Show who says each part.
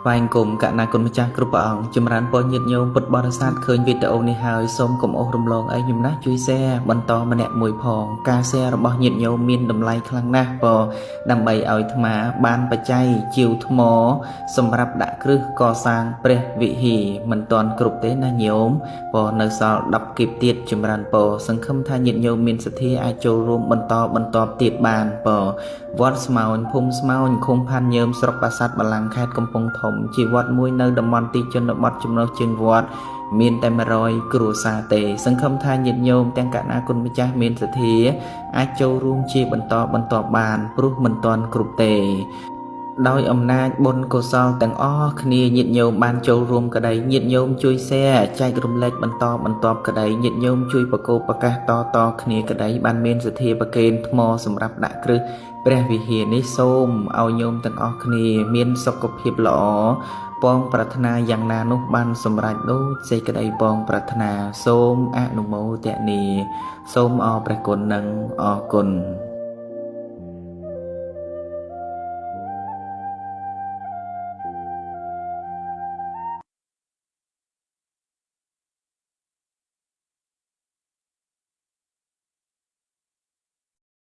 Speaker 1: ថ្វាយគុំកណ្ណាគុណម្ចាស់គ្រប់ព្រះអង្គចម្រើនពរញាតិញោមពុទ្ធបរិស័ទឃើញវីដេអូនេះហើយសូមកុំអស់រំលងអីខ្ញុំណាជួយ share បន្តម្នាក់មួយផងការ share របស់ញាតិញោមមានតម្លៃខ្លាំងណាស់បើដើម្បីឲ្យអាត្មាបានបច្ច័យជាវថ្មសម្រាប់ដាក់គ្រឹះកសាងព្រះវិហារមិនទាន់គ្រប់ទេណាញោមបើនៅសល់10គីបទៀតចម្រើនពរសង្ឃឹមថាញាតិញោមមានសទ្ធាអាចចូលរួមបន្តទៀតបានបើវត្តស្មោញភូមិស្មោញឃុំផាន់ញើមស្រុកប្រាសាទបល្ល័ង្កខេត្តកំពង់ធំជាវត្តមួយនៅតំបន់ទីជនបទចំណុះជើងវត្តមានតែ100គ្រួសារទេសង្ឃឹមថាញាតិញោមទាំងកណ្ណាគុណម្ចាស់មានសទ្ធាអាចចូលរួមជាបន្តបានព្រោះមិនទាន់គ្រប់ទេដោយអំណាចបុណ្យកុសលទាំងអស់គ្នាញាតិញោមបានចូលរួមក្តីញាតិញោមជួយ share ចែករំលែកបន្តក្តីញាតិញោមជួយប្រកោប្រកាសតគ្នាក្តីបានមានសទ្ធាប្រគេនថ្មសម្រាប់ដាក់គ្រឹះព្រះវិហារនេះសូមឲ្យញោមទាំងអស់គ្នាមានសុខភាពល្អបងប្រាថ្នាយ៉ាងណានោះបានសម្រេចដូចសេចក្តីបងប្រាថ្នាសូមអនុមោទនាសូមអរព្រះគុណនិងអរគុណ